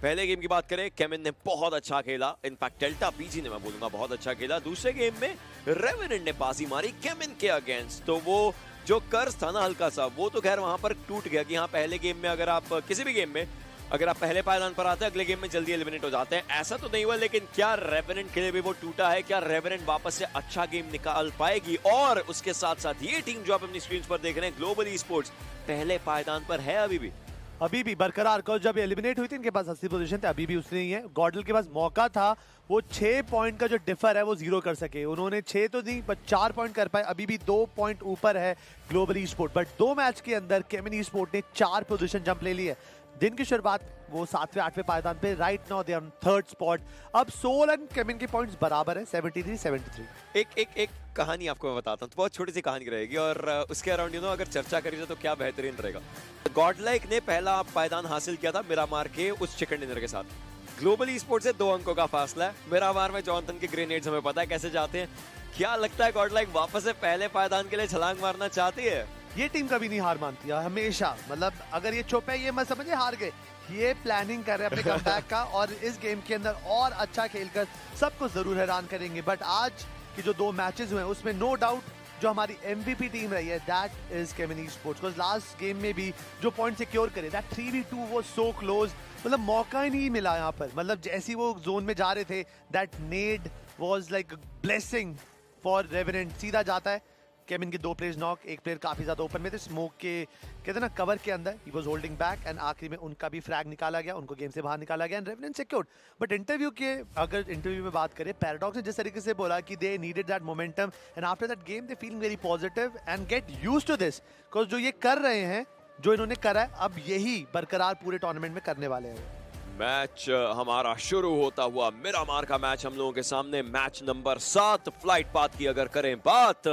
पहले गेम की बात करें, केमिन ने बहुत अच्छा खेला, इनफैक्ट डेल्टा पीजी ने, मैं बोलूंगा, बहुत अच्छा खेला। दूसरे गेम में रेवेनेंट ने बाजी मारी केमिन के अगेंस्ट, तो वो जो कर्ज था ना हल्का सा, वो तो खैर वहां पर टूट गया कि हाँ पहले गेम में अगर आप किसी भी गेम में अगर आप पहले पायदान पर आते हैं अगले गेम में जल्दी एलिमिनेट हो जाते हैं, ऐसा तो नहीं हुआ। लेकिन क्या रेवेनेंट के लिए भी वो टूटा है? क्या रेवेनेंट वापस से अच्छा गेम निकाल पाएगी? और उसके साथ साथ ये टीम जो आप अपनी स्क्रीन पर देख रहे हैं, ग्लोबल ई स्पोर्ट्स, पहले पायदान पर है अभी भी बरकरार। को जब एलिमिनेट हुई थी इनके पास 80 पोजीशन थे, अभी भी उसने ही है। गॉडल के पास मौका था वो 6 पॉइंट का जो डिफर है वो 0 कर सके, उन्होंने 6 तो नहीं पर 4 पॉइंट कर पाए। अभी भी 2 पॉइंट ऊपर है global e sport, but 2 match के अंदर केमिन ई स्पोर्ट ने 4 पोजीशन जंप ले ली है। दिन की शुरुआत वो 7वें 8वें पायदान पे, right now they are on 3rd spot. अब सोल एंड केमिन के पॉइंट्स बराबर है 73-73। एक कहानी आपको मैं बताता हूँ, तो बहुत छोटी सी कहानी रहेगी और उसके अराउंड अगर चर्चा करी जाए तो क्या बेहतरीन रहेगा। गॉडलाइक ने पहला पायदान हासिल किया था मिरामार के उस चिकन डिनर के साथ। ग्लोबल ई स्पोर्ट्स से 2 अंकों का फासला है। मिरामार में जॉनथन के ग्रेनेड्स हमें पता है कैसे जाते हैं। क्या लगता है गॉडलाइक वापस से पहले पायदान के लिए छलांग मारना चाहती है? ये टीम कभी नहीं हार मानती है, हमेशा। मतलब अगर ये चुप है, ये मत समझिए हार गए, ये प्लानिंग कर रहे हैं अपने कमबैक का और इस गेम के अंदर और अच्छा खेलकर सबको जरूर हैरान करेंगे। बट आज की जो 2 मैचेस हुए हैं उसमें नो डाउट जो हमारी MVP टीम रही है that is केमिन e sports. Because last game में भी जो पॉइंट सिक्योर करे, दैट 3v2 वो सो क्लोज, मतलब मौका ही नहीं मिला यहाँ पर। मतलब जैसे वो जोन में जा रहे थे, that nade was like blessing for Revenant. सीधा जाता है, केमिन के 2 प्लेयर्स नॉक, एक प्लेयर काफी ज्यादा ओपन में थे, स्मोक के कहते हैं ना कवर के अंदर, he was holding back and आखिरी में उनका भी फ्रैग निकाला गया, उनको गेम से बाहर निकाला गया and revenant secured. But interview के अगर इंटरव्यू में बात करें, पैराडॉक्स ने जिस तरीके से बोला कि they needed that momentum and after that game they feeling very positive and get used to this, because जो ये कर रहे हैं, जो इन्होंने करा है, अब यही बरकरार पूरे टूर्नामेंट में करने वाले हैं। मैच हमारा शुरू होता हुआ, मिरामार का मैच हम लोगों के सामने, मैच नंबर 7। फ्लाइट पाथ की अगर करें बात,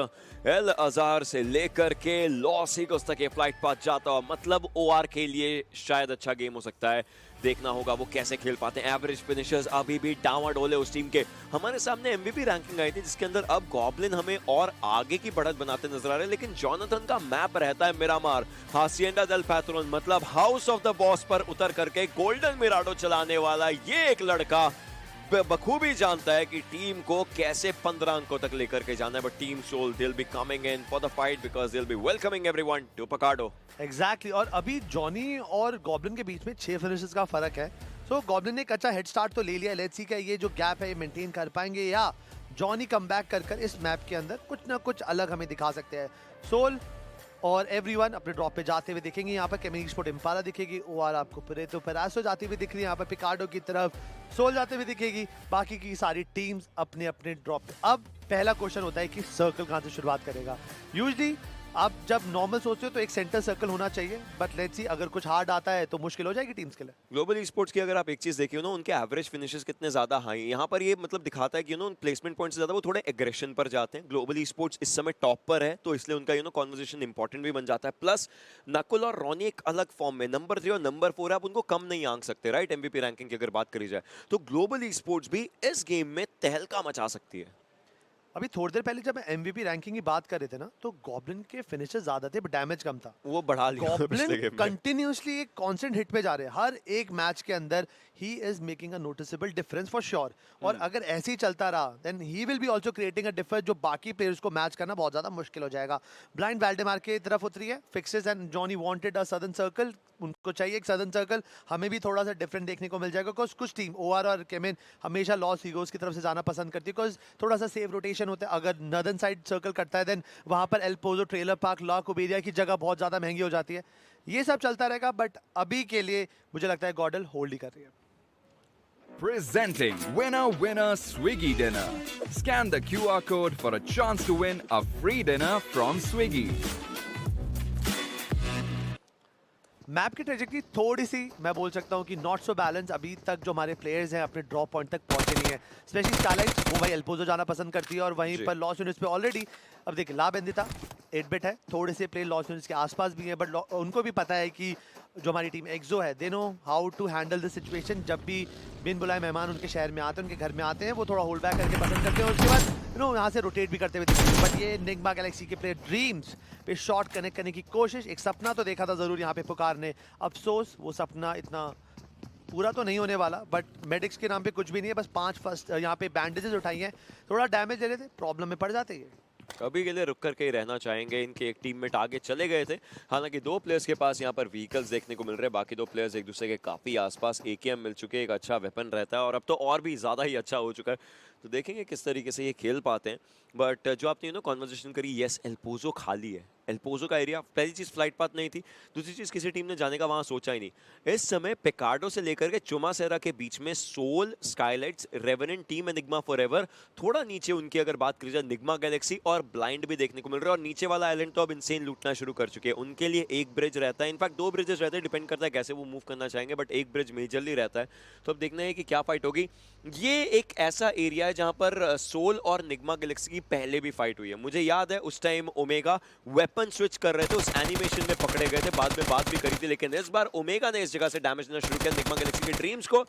एल अज़ार से लेकर के लॉस एंजेलिस तक ये फ्लाइट पाथ जाता हुआ, मतलब OR के लिए शायद अच्छा गेम हो सकता है। देखना होगा वो कैसे खेल पाते हैं। एवरेज फिनिशर्स अभी भी डावाडोल है उस टीम के। हमारे सामने MVP रैंकिंग आई थी जिसके अंदर अब गॉब्लिन हमें और आगे की बढ़त बनाते नजर आ रहे हैं, लेकिन जॉनथन का मैप रहता है मिरामार, हासिएंडा डेल पैट्रोन, मतलब हाउस ऑफ द बॉस पर उतर करके गोल्डन मिराडो चलाने वाला ये एक लड़का बखूबी जानता है कि टीम को कैसे 15 अंकों तक लेकर के जाना है। But team soul they'll be coming in for the fight because they'll be welcoming everyone to Pecado. Exactly, और अभी जॉनी और गॉब्लिन के बीच में 6 फिनिशेस का फर्क है। सो गॉब्लिन ने एक अच्छा हेड स्टार्ट तो ले लिया, लेट्स सी क्या ये जो गैप है ये मेंटेन कर पाएंगे या जॉनी कमबैक कर इस मैप के अंदर कुछ ना कुछ अलग हमें दिखा सकते हैं। सोल और एवरीवन अपने ड्रॉप पे जाते हुए दिखेंगे। यहाँ पर केमिन ई स्पोर्ट इम्पाला दिखेगी, OR आपको परेतो पेरासो जाती हुई दिख रही है, यहाँ पर पिकार्डो की तरफ सोल जाते हुए दिखेगी, बाकी की सारी टीम्स अपने अपने ड्रॉप पे। अब पहला क्वेश्चन होता है कि सर्कल कहाँ से शुरुआत करेगा। यूजली आप जब नॉर्मल सोचते हो तो एक सेंटर सर्कल होना चाहिए, बट लेट्स सी अगर कुछ हार्ड आता है तो मुश्किल हो जाएगी टीम्स के लिए। ग्लोबल ई स्पोर्ट्स की अगर आप एक चीज देखिए ना, उनके एवरेज फिनिशेस कितने ज्यादा हाई, यहाँ पर ये मतलब दिखाता है कि उन प्लेसमेंट पॉइंट से ज्यादा वो थोड़े एग्रेशन पर जाते हैं। ग्लोबल ई स्पोर्ट्स इस समय टॉप पर है, तो इसलिए उनका कॉन्वर्सेशन इंपॉर्टेंट भी बन जाता है। प्लस नकुल और रॉनी एक अलग फॉर्म में नंबर 3 और नंबर 4 है, आप उनको कम नहीं आंक सकते, राइट? MVP रैंकिंग की अगर बात करी जाए तो ग्लोबल ई स्पोर्ट्स भी इस गेम में तहलका मचा सकती है। अभी थोड़ी देर पहले जब MVP रैंकिंग की बात कर रहे थे ना, तो गॉब्लिन के फिनिशेस ज्यादा थे बट डैमेज कम था। वो बढ़ा लिया गॉब्लिन कंटिन्यूअसली एक कांस्टेंट हिट पे जा रहे हैं हर एक मैच के अंदर। He is making a noticeable difference for sure, और अगर ऐसे ही चलता रहा then he will be also creating a difference, जो बाकी प्लेयर्स को मैच करना बहुत ज्यादा मुश्किल हो जाएगा। ब्लाइंड वैल्डेमार की तरफ उतरी है fixes and Johnny wanted a southern circle, उनको चाहिए एक सदर्न सर्कल। हमें भी थोड़ा सा डिफरेंट देखने को मिल जाएगा, बिकॉज कुछ टीम OR और केमिन हमेशा लॉस ईगोस की तरफ से जाना पसंद करती है, बिकॉज थोड़ा सा सेफ रोटेशन होता है। अगर नॉर्दर्न साइड सर्कल करता है देन वहां पर एल पोजो, ट्रेलर पार्क, ला कुबेरिया की जगह बहुत ज्यादा महंगी हो जाती है। ये सब चलता रहेगा, बट अभी के लिए मुझे लगता है गॉडल होल्ड ही कर रही है। Presenting Winner Swiggy Dinner. Scan the QR code for a chance to win a free dinner from Swiggy. Map की ट्रेजेक्टरी थोड़ी सी मैं बोल सकता हूँ कि नॉट सो बैलेंस। अभी तक जो हमारे प्लेयर्स हैं अपने ड्रॉप पॉइंट तक पहुंचे नहीं है, स्पेशली स्टारलाइट वो भाई एल्पोजो जाना पसंद करती है, और वहीं पर लॉस यूनिट्स पे ऑलरेडी अब देखिए ला बेंदिता 8-bit है, थोड़े से प्लेयर लॉस यूनिट्स के आसपास भी हैं, बट उनको भी पता है कि जो हमारी टीम एक्सो है, they know how to handle this situation. जब भी बिन बुलाए मेहमान उनके शहर में आते हैं, उनके घर में आते हैं, वो थोड़ा होल्ड बैक करके पसंद करते हैं, उसके बाद यहाँ से रोटेट भी करते हुए दिखते हैं। बट ये निग्मा गैलेक्सी के प्लेयर ड्रीम्स पे शॉट कनेक्ट करने की कोशिश, एक सपना तो देखा था जरूर यहाँ पे पुकार ने, अफसोस वो सपना इतना पूरा तो नहीं होने वाला, बट मेडिक्स के नाम पे कुछ भी नहीं है, बस 5 फर्स्ट यहाँ पे बैंडेजेस उठाई हैं, थोड़ा डैमेज ले रहे थे, प्रॉब्लम में पड़ जाते हैं। अभी के लिए रुक करके ही रहना चाहेंगे। इनके एक टीममेट आगे चले गए थे, हालांकि 2 प्लेयर्स के पास यहाँ पर व्हीकल्स देखने को मिल रहे हैं, बाकी 2 प्लेयर्स एक दूसरे के काफी आसपास। AKM मिल चुके हैं, एक अच्छा वेपन रहता है और अब तो और भी ज्यादा ही अच्छा हो चुका है, तो देखेंगे किस तरीके से ये खेल पाते हैं। बट जो आपने कॉन्वर्सेशन करी, यस एल्पोजो खाली है, एल्पोजो का एरिया। पहली चीज फ्लाइट पाथ नहीं थी, दूसरी चीज किसी टीम ने जाने का वहां सोचा ही नहीं। इस समय पिकार्डो से लेकर के चुमासेरा के बीच में Soul, Skylights, Revenant team, Enigma Forever, थोड़ा नीचे उनकी अगर बात करी जाए निग्मा गैलेक्सी और ब्लाइंड भी देखने को मिल रहा है। और नीचे वाला आइलैंड तो अब इनसेन लूटना शुरू कर चुके हैं। उनके लिए एक ब्रिज रहता है, इनफैक्ट 2 ब्रिजेस रहते हैं, डिपेंड करता है कैसे वो मूव करना चाहेंगे, बट एक ब्रिज मेजरली रहता है। तो अब देखना है कि क्या फाइट होगी। ये एक ऐसा एरिया है जहां पर सोल और निग्मा गैलेक्सी की पहले भी फाइट हुई है। मुझे याद है उस टाइम ओमेगा वेपन स्विच कर रहे थे, उस एनिमेशन में पकड़े गए थे, बाद में बात भी करी थी, लेकिन इस बार ओमेगा ने इस जगह से डैमेज देना शुरू किया। निग्मा गैलेक्सी के ड्रीम्स को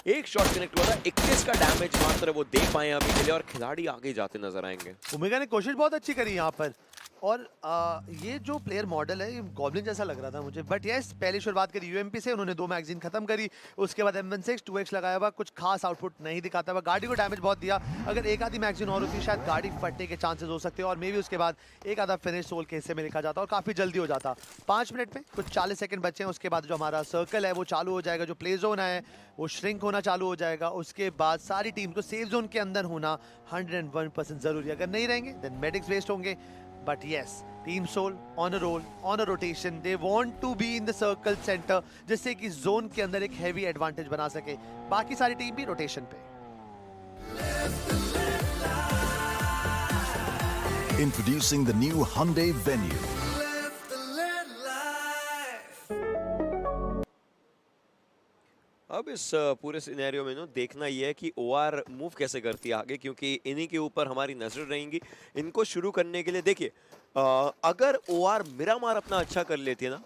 एक शॉट कनेक्ट हुआ था, 21 का डैमेज मात्र वो दे पाए अभी के लिए, और खिलाड़ी आगे जाते नजर आएंगे। ओमेगा ने कोशिश बहुत अच्छी करी यहाँ पर, और ये जो प्लेयर मॉडल है ये गॉब्लिन जैसा लग रहा था मुझे, बट यस पहले शुरुआत करी यूएमपी से, उन्होंने 2 मैगजीन खत्म करी, उसके बाद M16 2x लगाया हुआ, कुछ खास आउटपुट नहीं दिखाता हुआ, गाड़ी को डैमेज बहुत दिया। अगर एक आधी मैगजीन और होती शायद गाड़ी फटने के चांसेस हो सकते हैं, और मे भी उसके बाद एक आधा फिनिश सोल के हिस्से में लिखा जाता और काफी जल्दी हो जाता। 5 मिनट में कुछ 40 सेकंड बचे हैं, उसके बाद जो हमारा सर्कल है वो चालू हो जाएगा, जो प्ले जोन है वो श्रिंक होना चालू हो जाएगा। उसके बाद सारी टीम को सेफ जोन के अंदर होना 101% जरूरी है, अगर नहीं रहेंगे देन मेडिक्स वेस्ट होंगे। But yes, Team Soul on a roll, on a rotation. They want to be in the circle center, जिससे कि जोन के अंदर एक heavy advantage बना सके। बाकी सारी टीम भी रोटेशन पे। Introducing the new Hyundai Venue. अब इस पूरे सिनेरियो में देखना ये है कि OR मूव कैसे करती है आगे, क्योंकि इन्हीं के ऊपर हमारी नजर रहेंगी। इनको शुरू करने के लिए देखिए, अगर OR मिरामार अपना अच्छा कर लेती है ना,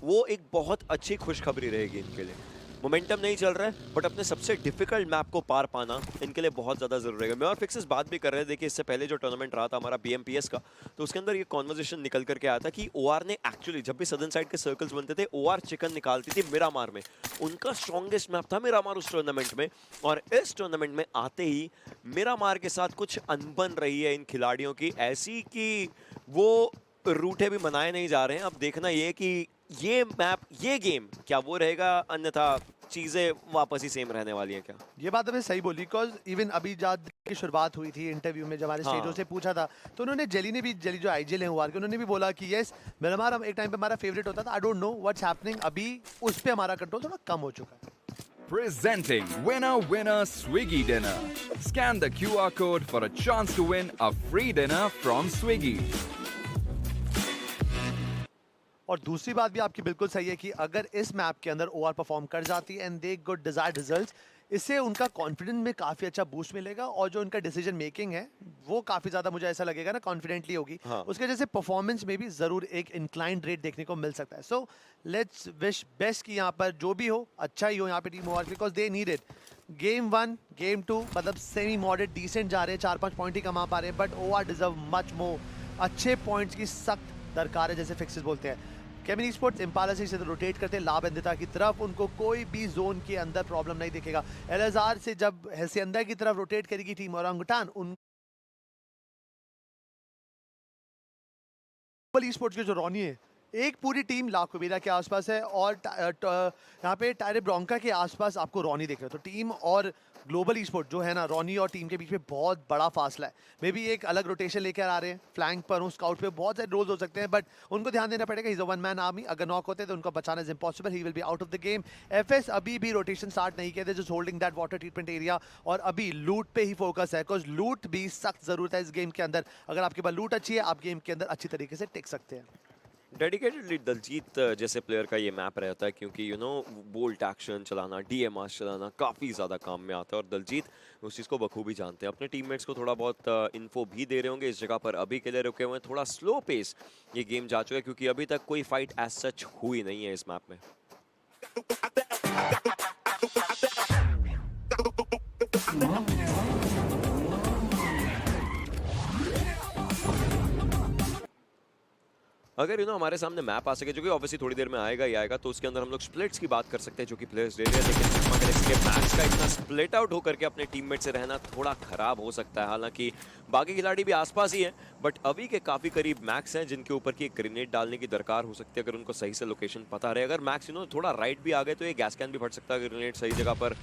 वो एक बहुत अच्छी खुशखबरी रहेगी इनके लिए। मोमेंटम नहीं चल रहा है, बट अपने सबसे डिफिकल्ट मैप को पार पाना इनके लिए बहुत ज़्यादा जरूरी रहेगा। मैं और फिक्सेस बात भी कर रहे थे, देखिए इससे पहले जो टूर्नामेंट रहा था हमारा BMPS का, तो उसके अंदर ये कॉन्वर्सेशन निकल करके आया था कि OR ने एक्चुअली जब भी सदर्न साइड के सर्कल्स बनते थे, OR चिकन निकालती थी मिरामार में। उनका स्ट्रॉन्गेस्ट मैप था मिरामार उस टूर्नामेंट में, और इस टूर्नामेंट में आते ही मिरामार के साथ कुछ अनबन रही है इन खिलाड़ियों की, ऐसी कि वो रूठे भी मनाए नहीं जा रहे हैं। अब देखना ये कि ये मैप, ये गेम क्या वो रहेगा, अन्यथा चीजें वापस ही सेम रहने वाली हैं क्या? ये बात हमें सही बोली, बिकॉज इवन अभी जब की शुरुआत हुई थी इंटरव्यू में, जब हमारे स्टेजों से पूछा था, तो उन्होंने जेली जो IGL है UR के, उन्होंने भी बोला कि यस मिरामार एक टाइम पे हमारा फेवरेट होता था, I don't know what's happening, अभी उस पे हमारा कंट्रोल थोड़ा कम हो चुका है। Presenting Winner Swiggy Dinner. Scan the QR code for a chance to win a free dinner from Swiggy. और दूसरी बात भी आपकी बिल्कुल सही है कि अगर इस मैप के अंदर OR परफॉर्म कर जाती है and they good desired results, इससे उनका कॉन्फिडेंस में काफी अच्छा बूस्ट मिलेगा, और जो उनका डिसीजन मेकिंग है वो काफी ज्यादा मुझे ऐसा लगेगा ना कॉन्फिडेंटली होगी। हाँ। उसके वजह से परफॉर्मेंस में भी जरूर एक इंक्लाइंड रेट देखने को मिल सकता है। सो लेट्स विश बेस्ट कि यहाँ पर जो भी हो अच्छा ही हो यहाँ पे team OR, because they need it. Game 1 game 2 मतलब सेमी मॉडरेट डिसेंट जा रहे हैं, 4-5 पॉइंट ही कमा पा रहे हैं, but OR deserve much more. अच्छे पॉइंट्स की सख्त दरकार है, जैसे फिक्सेस बोलते हैं। केमिन स्पोर्ट्स इम्पाला से रोटेट करते हैं लाबंदिता की तरफ, उनको कोई भी जोन के अंदर प्रॉब्लम नहीं दिखेगा। LSR से जब हेसियंदा की तरफ रोटेट करेगी टीम ओरांगुटान, उन स्पोर्ट्स के जो रॉनी है, एक पूरी टीम लाकुबेरा के आसपास है, और यहाँ पे टायरे ब्रोंका के आसपास आपको रॉनी दिख रहा है। तो टीम और ग्लोबल ई स्पोर्ट जो है ना, रॉनी और टीम के बीच में बहुत बड़ा फासला है। मे बी एक अलग रोटेशन लेकर आ रहे हैं, फ्लैंक पर हूँ, स्काउट पे बहुत सारे रोल्स हो सकते हैं, बट उनको ध्यान देना पड़ेगा। Is a one man army, अगर नॉक होते हैं तो उनको बचाना is impossible, he will be out of the game. FS अभी भी रोटेशन स्टार्ट नहीं किया, just holding that water treatment area, और अभी लूट पे ही फोकस है, बिकॉज लूट भी सख्त जरूरत है इस गेम के अंदर। अगर आपके पास लूट अच्छी है, आप गेम के अंदर अच्छी तरीके से टिक सकते हैं। डेडिकेटेडली दलजीत जैसे प्लेयर का ये मैप रहता है, क्योंकि बोल्ट एक्शन चलाना, DMR चलाना काफ़ी ज़्यादा काम में आता है, और दलजीत उस चीज़ को बखूबी जानते हैं। अपने टीममेट्स को थोड़ा बहुत इन्फो भी दे रहे होंगे। इस जगह पर अभी के लिए रुके हुए हैं, थोड़ा स्लो पेस ये गेम जा चुका है, क्योंकि अभी तक कोई फाइट एज सच हुई नहीं है इस मैप में। अगर हमारे सामने मैप आ सके, जो कि ऑब्वियसली थोड़ी देर में आएगा ही आएगा, तो उसके अंदर हम लोग स्प्लिट्स की बात कर सकते हैं जो कि प्लेयर्स ले रहे हैं। लेकिन निग्मा गैलेक्सी के मैच का इतना स्प्लिट आउट होकर के अपने टीममेट से रहना थोड़ा खराब हो सकता है। हालांकि बाकी खिलाड़ी भी आसपास ही हैं, बट अभी के काफी करीब मैक्स हैं जिनके ऊपर की एक ग्रेनेड डालने की दरकार हो सकती है अगर उनको सही से लोकेशन पता रहे। अगर मैक्स थोड़ा राइट भी आ गए तो ये गैस कैन भी फट सकता है, ग्रेनेड सही जगह पर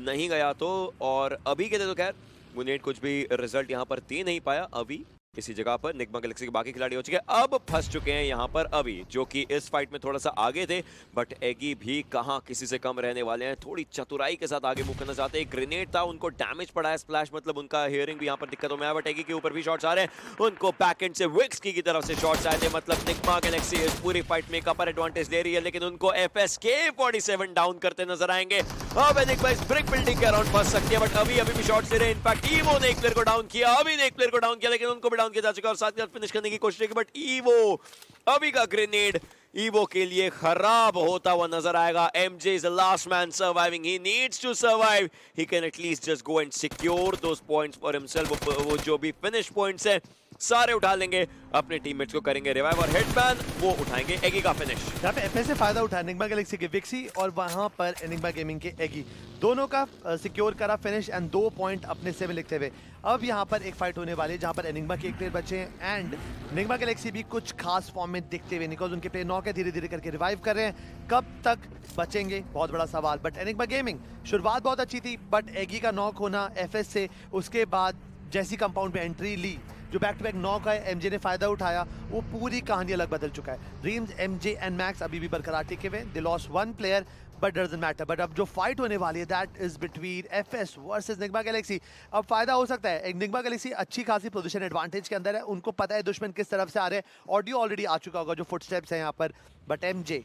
नहीं गया तो। और अभी के तो खैर ग्रेनेड कुछ भी रिजल्ट यहाँ पर दे नहीं पाया। अभी इसी जगह पर निग्मा गैलेक्सी के बाकी खिलाड़ी हो चुके हैं, अब फंस चुके हैं यहाँ पर अभी, जो कि इस फाइट में थोड़ा सा आगे थे, बट एगी भी कहाँ किसी से कम रहने वाले हैं। थोड़ी चतुराई के साथ आगे मूव करना चाहते हैं। ग्रेनेड था, उनको डैमेज पड़ा है, स्प्लैश मतलब उनका हियरिंग भी यहाँ पर दिक्कतों में आया, बट एगी के ऊपर भी शॉट्स आ रहे हैं। उनको बैकएंड से विक्स की तरफ से शॉट्स आए थे, मतलब निग्मा गैलेक्सी इस पूरी फाइट में एक अपर एडवांटेज ले रही है, लेकिन उनको FSK 47 डाउन करते नजर आएंगे। अब निग्मा इस ब्रिक बिल्डिंग के अराउंड फंस सकती है, बट अभी भी शॉट्स ले रहे हैं। इनफैक्ट ईवो ने एक प्लेयर को डाउन किया, अभी ने एक प्लेयर को डाउन किया, लेकिन उनको भी डाउन किया जा चुका है और साथ ही फिनिश करने की कोशिश की, बट ईवो अभी का ग्रेनेड ईवो के लिए खराब होता हुआ नजर आएगा। MJ is the last man surviving. He needs to survive. He can at least just go and secure those points for himself. वो जो भी फिनिश पॉइंट्स हैं सारे उठा लेंगे, अपने टीममेट्स को करेंगे रिवाइव, और हेडमैन वो उठाएंगे एगी का फिनिश। यहाँ पे FS से फायदा उठाया निग्मा गैलेक्सी के विक्सी और वहां पर एनिग्मा गेमिंग के एगी, दोनों का सिक्योर करा फिनिश एंड 2 पॉइंट अपने से में लिखते हुए। अब यहाँ पर एक फाइट होने वाली है जहाँ पर एनिग्मा के एक प्लेयर बचे हैं एंड निग्मा गैलेक्सी भी कुछ खास फॉर्म में दिखते हुए, बिकॉज उनके प्लेयर नॉक है, धीरे धीरे करके रिवाइव कर रहे हैं। कब तक बचेंगे बहुत बड़ा सवाल। बट एनिग्मा गेमिंग शुरुआत बहुत अच्छी थी, बट एगी का नॉक होना FS से, उसके बाद जैसी कंपाउंड में एंट्री ली, जो बैक टू बैक नॉक है, MJ ने फायदा उठाया, वो पूरी कहानी अलग बदल चुका है। ड्रीम्स, MJ एंड मैक्स अभी भी बरकरार टिके हुए, they lost 1 player but doesn't matter. But अब जो फाइट होने वाली है that is between FS versus Nigma Galaxy. अब फायदा हो सकता है, निग्मा गैलेक्सी अच्छी खासी पोजीशन एडवांटेज के अंदर है, उनको पता है दुश्मन किस तरफ से आ रहे हैं। ऑडियो ऑलरेडी आ चुका होगा जो फुटस्टेप्स हैं यहाँ पर, बट MJ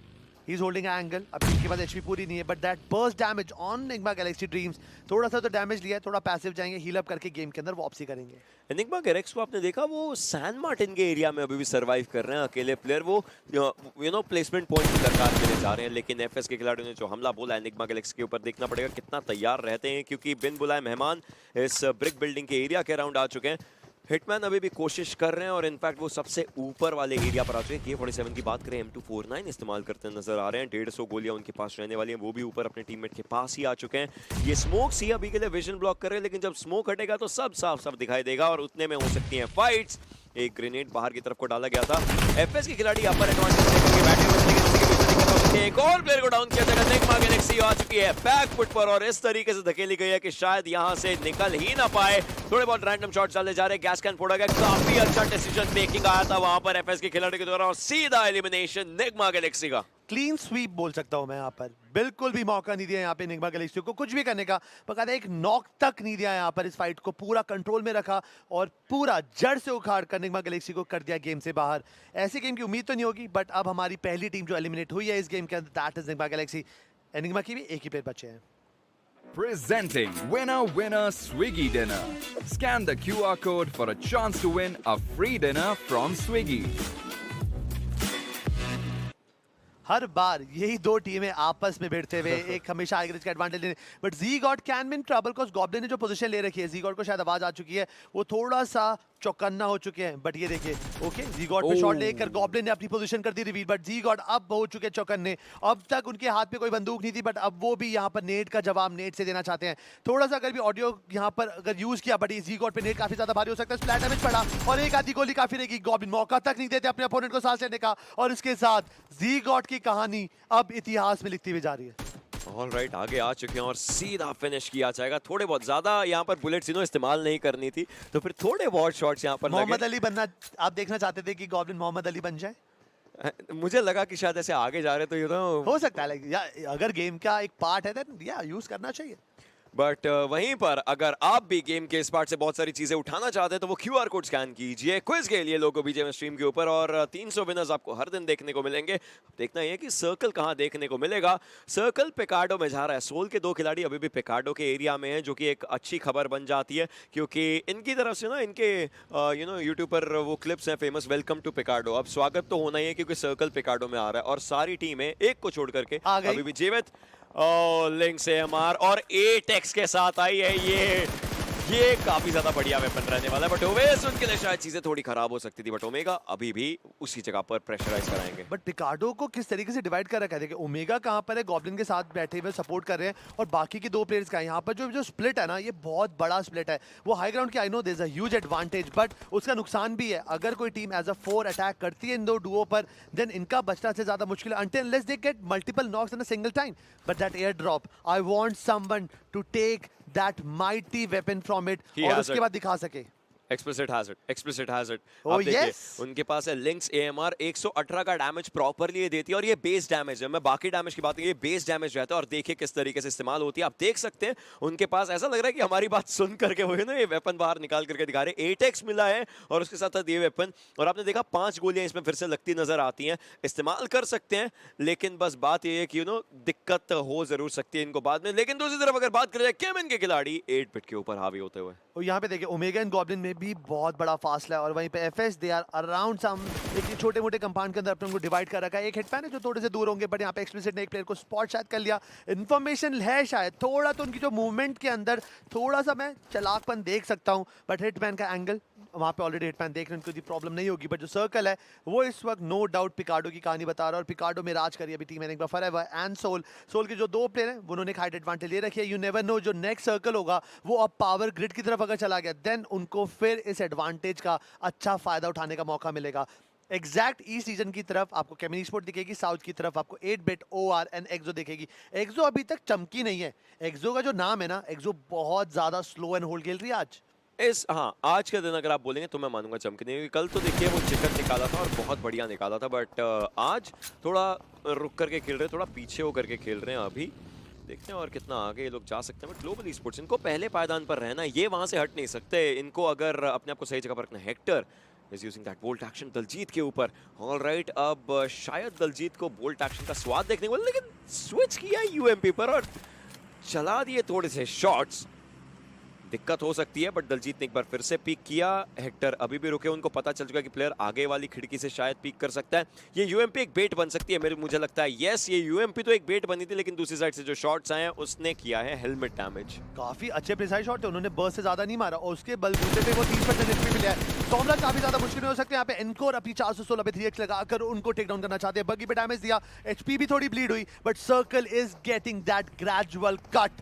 ही इज होल्डिंग एंगल। अब इसके बाद HP पूरी नहीं है, but that burst damage on Nigma Galaxy dreams, थोड़ा सा तो डैमेज लिया है, थोड़ा पैसिव जाएंगे, हील अप करके गेम के अंदर वापसी करेंगे। एनिग्मा गैलेक्सी को आपने देखा, वो सैन मार्टिन के एरिया में अभी भी सर्वाइव कर रहे हैं अकेले प्लेयर, वो प्लेसमेंट पॉइंट की दरकार के लिए जा रहे हैं। लेकिन FS के खिलाड़ियों ने जो हमला बोला एनिग्मा गैलेक्सी के ऊपर, देखना पड़ेगा कितना तैयार रहते हैं, क्योंकि बिन बुलाए मेहमान इस ब्रिक बिल्डिंग के एरिया के अराउंड आ चुके हैं। हिटमैन अभी भी कोशिश कर रहे हैं और इनफैक्ट वो सबसे ऊपर वाले एरिया पर आ चुके हैं। K47 की बात करें, M249 इस्तेमाल करते नजर आ रहे हैं, 150 गोलियां उनके पास रहने वाली हैं, वो भी ऊपर अपने टीममेट के पास ही आ चुके हैं। ये स्मोक सी अभी के लिए विजन ब्लॉक कर रहे हैं, लेकिन जब स्मोक हटेगा तो सब साफ साफ दिखाई देगा और उतने में हो सकती हैं फाइट्स। एक ग्रेनेड बाहर की तरफ को डाला गया था, FS के खिलाड़ी अपर एडवांटेज लेकर बैठे हुए थे, लेकिन उसी के बीच में दिक्कत हो सकती है। एक और प्लेयर को डाउन किया जाएगा, निग्मा गैलेक्सी आ चुकी है बैक फुट पर और इस तरीके से धकेली गई है कि शायद यहां से निकल ही ना पाए। थोड़े बहुत रैंडम शॉट्स डाले जा रहे हैं, गैस कैन फोड़ा गया, काफी अच्छा डिसीजन मेकिंग आया था वहां पर FS के खिलाड़ी के द्वारा और सीधा एलिमिनेशन निग्मा गैलेक्सी का। क्लीन स्वीप बोल सकता हूं मैं यहाँ पर, बिल्कुल भी मौका नहीं दिया यहाँ पे निग्मा गैलेक्सी को कुछ भी करने का, बकायदा एक नॉक तक नहीं दिया यहाँ पर। इस फाइट को पूरा कंट्रोल में रखा और पूरा जड़ से उखाड़ कर निग्मा गैलेक्सी को कर दिया गेम से बाहर। ऐसे गेम की उम्मीद तो नहीं होगी, बट अब हमारी पहली टीम जो एलिमिनेट हुई है इस गेम के अंदर, that is Nyingma Galaxy. Enigma की भी एक ही प्लेयर बचे हैं। Presenting Winner Swiggy Dinner. Scan the QR code for a chance to win a free dinner from Swiggy. हर बार यही दो टीमें आपस में भिड़ते हुए एक हमेशा आइग्रेज का एडवांटेज लेने, but G God can be in trouble because Goblin ने जो पोजीशन ले रखी है, जी गॉड को शायद आवाज आ चुकी है, वो थोड़ा सा चौकन्ना हो चुके हैं। बट ये देखिए, ओके जी गॉड पे शॉट लेकर गॉब्लिन ने अपनी पोजीशन कर दी रिवील, बट जी गॉड अब हो चुके चौकन्ने। अब तक उनके हाथ में कोई बंदूक नहीं थी, बट अब वो भी यहाँ पर नेट का जवाब नेट से देना चाहते हैं। थोड़ा सा अगर भी ऑडियो यहाँ पर अगर यूज किया, बट जी गॉड पे नेट काफी ज्यादा भारी हो सकता है, स्प्लैट डैमेज पड़ा और एक आधी गोली काफी रहेगी। गॉब्लिन मौका तक नहीं देते अपने अपोनेंट को सांस लेने का और इसके साथ जी गॉड की कहानी अब इतिहास में लिखती हुई जा रही है। ऑलराइट, आगे आ चुके हैं और सीधा फिनिश किया जाएगा। थोड़े बहुत ज्यादा यहाँ पर बुलेट्स इस्तेमाल नहीं करनी थी, तो फिर थोड़े बहुत शॉट्स यहाँ पर मोहम्मद अली बनना आप देखना चाहते थे कि गॉब्लिन मोहम्मद अली बन जाए? मुझे लगा कि शायद ऐसे आगे जा रहे तो हो सकता है, या अगर गेम का एक पार्ट है देन या यूज करना चाहिए। बट वहीं पर अगर आप भी गेम के इस पार्ट से बहुत सारी चीजें उठाना चाहते हैं तो वो QR कोड स्कैन कीजिए क्विज के लिए लोगो बीजेएम स्ट्रीम के ऊपर और 300 विनर्स आपको हर दिन देखने को मिलेंगे। देखना ये कि सर्कल कहां देखने को मिलेगा। सर्कल पिकार्डो में जा रहा है। सोल के 2 खिलाड़ी अभी भी पिकार्डो के एरिया में हैं, जो कि एक अच्छी खबर बन जाती है क्योंकि इनकी तरफ से ना इनके यूट्यूब पर वो क्लिप्स हैं फेमस, वेलकम टू पिकार्डो। अब स्वागत तो होना ही है क्योंकि सर्कल पिकार्डो में आ रहा है और सारी टीमें एक को छोड़ करके अभी भी जीवित लिंक से एमआर और एटेक्स के साथ आई है। ये ये काफी ज्यादा बढ़िया वेपन रहने वाला है, बट ओवेस उनके लिए शायद चीजें थोड़ी खराब हो सकती थी, बट ओमेगा अभी भी उसी जगह पर प्रेशराइज कराएंगे। बट पिकाडो को किस तरीके से डिवाइड कर रखा है, देखिए ओमेगा कहाँ पर है, गॉब्लिन के साथ बैठे हुए सपोर्ट कर रहे हैं, और बाकी के दो प्लेयर्स का है यहाँ पर जो स्प्लिट है ना, ये बहुत बड़ा स्प्लिट है। वो हाई ग्राउंड की I know there is a huge advantage, but उसका नुकसान भी है। अगर कोई टीम एज अ 4 अटैक करती है इन दो डुओ पर, देन इनका बचना से ज्यादा मुश्किल है until unless they get multiple knocks in a single time. But that airdrop, I want someone to take that mighty weapon from it और उसके बाद दिखा सके। Explicit has it. Oh, अब देखिए yes. उनके पास है लिंक्स AMR 118 का डैमेज प्रॉपरली ये देती है, और ये बेस डैमेज है। मैं बाकी डैमेज की बात नहीं, ये बेस डैमेज रहता है, और देखिए किस तरीके से इस्तेमाल होती है। आप देख सकते हैं उनके पास, ऐसा लग रहा है कि हमारी बात सुन करके वो है ना ये वेपन बाहर निकाल करके दिखा रहे। 8x मिला है और उसके साथ साथ ये वेपन, और आपने देखा 5 गोलियां इसमें फिर से लगती नजर आती हैं। इस्तेमाल कर सकते हैं, लेकिन बस बात ये है कि दिक्कत हो जरूर सकती है इनको बाद में। लेकिन दूसरी तरफ अगर बात करें केमिन के खिलाड़ी 8 बिट के ऊपर हावी होते हुए, और यहाँ पे देखिए ओमेगा एंड गॉब्लिन में भी बहुत बड़ा फासला है, और वहीं पे FS they are around some एक छोटे मोटे कंपाउंड के अंदर अपने को डिवाइड कर रखा है। एक हिटमैन है जो थोड़े से दूर होंगे, बट यहाँ पे एक्सप्लिसिट ने एक प्लेयर को स्पॉट शायद कर लिया। इन्फॉर्मेशन है शायद थोड़ा, तो उनकी जो मूवमेंट के अंदर थोड़ा सा मैं चलाकपन देख सकता हूँ, बट हिटमैन का एंगल वहाँ पे ऑलरेडी हिटमैन देख रहे हैं, उनको प्रॉब्लम नहीं होगी। बट जो सर्कल है वो इस वक्त नो डाउट पिकाडो की कहानी बता रहा है, और पिकाडो में राज करिए अभी team Enigma forever and Soul के जो दो प्लेयर हैं उन्होंने एक हाइट एडवांटेज ले रखी है। यू नेवर नो, जो नेक्स्ट सर्कल होगा वो अब पावर ग्रिड की तरफ अगर चला गया, देन उनको फिर इस एडवांटेज का अच्छा फायदा उठाने का मौका मिलेगा। एग्जैक्ट ईस्ट रीजन की तरफ आपको केमिन स्पोर्ट दिखेगी, साउथ की तरफ आपको 8 बिट OR एंड एक्सो दिखेगी। एक्सो अभी तक चमकी नहीं है। एक्सो का जो नाम है ना, एक्सो बहुत ज्यादा स्लो एंड होल्ड खेल रही है आज। आज का दिन अगर आप बोलेंगे तो मैं मानूंगा चमकने की। कल तो देखिए वो चिकन निकाला था और बहुत बढ़िया निकाला था, बट आज थोड़ा रुक करके खेल रहे हैं, थोड़ा पीछे होकर के खेल रहे हैं। अभी देखते हैं और कितना आगे ये लोग जा सकते हैं। बट ग्लोबल स्पोर्ट्स, इनको पहले पायदान पर रहना, ये वहां से हट नहीं सकते। इनको अगर अपने आप को सही जगह पर रखना। Hector is using that bolt action Daljeet के ऊपर। ऑलराइट, अब शायद दलजीत को बोल्ट एक्शन का स्वाद देखने को, लेकिन स्विच किया यूएमपी पर और चला दिए थोड़े से शॉट्स। दिक्कत हो सकती है, बट दलजीत ने एक बार फिर से पीक किया। हेक्टर अभी भी रुके, उनको पता चल चुका है कि प्लेयर आगे वाली खिड़की से शायद पीक कर सकता है। ये यूएमपी एक बेट बन सकती है मुझे लगता है। यस, ये यूएमपी तो एक बेट बनी थी, लेकिन दूसरी साइड से जो शॉट्स आए हैं उसने किया है हेलमेट डैमेज। काफी अच्छे प्रिसाइज शॉट थे, उन्होंने बर्स्ट से ज्यादा नहीं मारा, और उसके बलबूते पे वो 30% एचपी मिला है। सोमला काफी ज्यादा मुश्किल हो सकते हैं यहाँ पे। एनकोर अपनी 416 पे 3x लगाकर उनको टेक डाउन करना चाहते हैं। बगी पे डैमेज दिया, एचपी भी थोड़ी ब्लीड हुई, but circle is getting that gradual cut.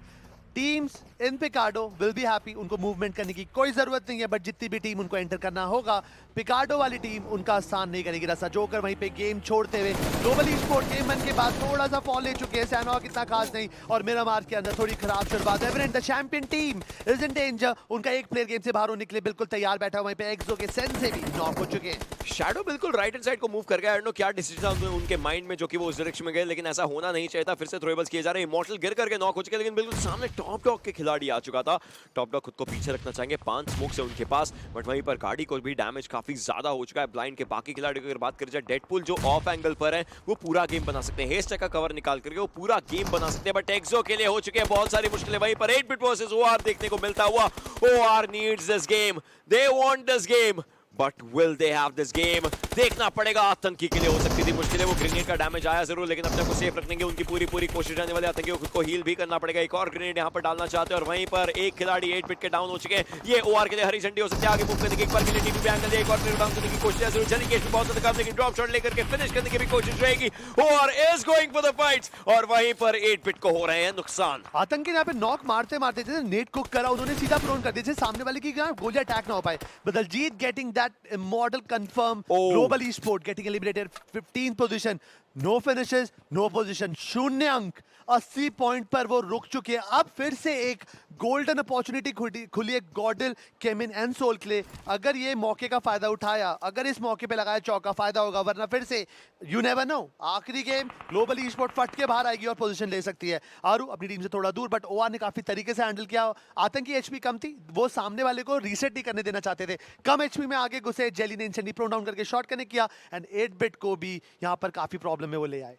Teams in Pecado will be happy, उनको मूवमेंट करने की कोई जरूरत नहीं है, बट जितनी भी टीम उनको एंटर करना होगा, पिकाडो वाली टीम उनका आसान नहीं करेगी रास्ता। जोकर वहीं पे गेम छोड़ते हुए ग्लोबल ई-स्पोर्ट गेम बन के बाद थोड़ा सा फॉल ले चुके हैं। सैनोवा कितना खास नहीं, और मेरा मार्क के अंदर थोड़ी खराब शुरुआत। एवरेंट the champion team is in danger, उनका एक प्लेयर गेम से बाहर होने के लिए बिल्कुल तैयार बैठा हुआ। वहीं पे एक्सो के सेंसे भी नॉक हो चुके हैं। शैडो बिल्कुल राइट हैंड साइड को मूव कर गया। आई डोंट नो क्या डिसीजन था उनके माइंड में, जो कि वो उस डायरेक्शन में गए, लेकिन ऐसा होना नहीं चाहिए था। फिर से थ्रोएबल्स किए जा रहे हैं। इमॉर्टल गिर करके नॉक हो चुके, लेकिन बिल्कुल सामने टॉप डॉग के खिलाड़ी आ चुका था। टॉप डॉग खुद को पीछे रखना चाहेंगे, 5 स्मोक्स है उनके पास, बट वहीं पर गाड़ी को भी डैमेज काफी ज्यादा हो चुका है। ब्लाइंड के बाकी खिलाड़ियों की अगर बात करें जाए, डेडपुल जो ऑफ एंगल पर है वो पूरा गेम बना सकते हैं। हेस्टेक का कवर निकाल करके वो पूरा गेम बना सकते हैं, बट एक्सो के लिए हो चुके हैं बहुत सारी मुश्किलें। वहीं पर 8 बिट वर्सेस OR देखने को मिलता हुआ। OR needs this game, they want this game, but will they have this game? देखना पड़ेगा। आतंकी के लिए हो सकती थी मुश्किलें। वो ग्रेनेड का डैमेज आया जरूर, लेकिन अपने को सेफ रखने की उनकी पूरी कोशिश रहने वाली। आतंकी को खुद को हील भी करना पड़ेगा। एक और ग्रेनेड यहाँ पर डालना चाहते हैं, और वहीं पर एक खिलाड़ी 8 बिट के डाउन हो चुके हैं। ये OR के लिए हरी झंडी हो सकती है आगे मूव करने की। एक बार के लिए टीपी पे एंगल, एक और प्लेयर डाउन करने की कोशिश है जरूर। जेलीकेश बहुत ज्यादा कम, लेकिन ड्रॉप शॉट लेकर के फिनिश करने की भी कोशिश रहेगी। OR is going for the fights, और वहीं पर 8 बिट को हो रहे हैं नुकसान। आतंकी ने यहाँ पे नॉक मारते मारते जैसे नेट कुक करा, उन्होंने सीधा प्रोन कर दिया, जैसे सामने वाले की गोली अटैक ना हो पाए। Daljeet getting that immortal confirm. Global esport getting eliminated 15th position. No finishes, no position, 0 अंक। 80 पॉइंट पर वो रुक चुके हैं। अब फिर से एक गोल्डन अपॉर्चुनिटी खुली है गॉडल, केमिन एंड सोल के लिए। अगर ये मौके का फायदा उठाया, अगर इस मौके पे लगाया चौका, फायदा होगा, वरना फिर से यू नेवर नो, आखिरी गेम ग्लोबल ई-स्पोर्ट फट के बाहर आएगी और पोजीशन ले सकती है। आरू अपनी टीम से थोड़ा दूर, बट OR ने काफी तरीके से हैंडल किया। आतंकी एचपी कम थी, वो सामने वाले को रीसेट नहीं करने देना चाहते थे। कम एचपी में आगे घुसे, जेली ने इंस्टेंटली प्रोन डाउन करके शॉट कनेक्ट किया, एंड 8 बिट को भी यहाँ पर काफी प्रॉब्लम में वो ले आए।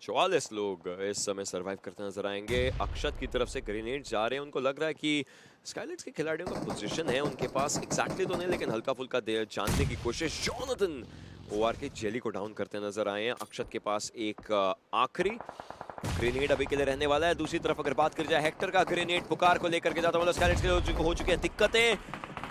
44 लोग इस समय सरवाइव करते नजर आएंगे। अक्षत की तरफ से ग्रेनेड जा रहे हैं, उनको लग रहा है कि स्काईलाइट्स के खिलाड़ियों का पोजीशन है उनके पास, एग्जैक्टली तो नहीं, लेकिन हल्का फुल्का जानने की कोशिश। जॉनथन, OR के जेली को डाउन करते नजर आए हैं। अक्षत के पास एक आखिरी ग्रेनेड अभी के लिए रहने वाला है। दूसरी तरफ अगर बात करी जाए हेक्टर का, ग्रेनेड पुकार को लेकर के जाता हुआ स्कैलेट्स के लिए हो चुकी है दिक्कतें।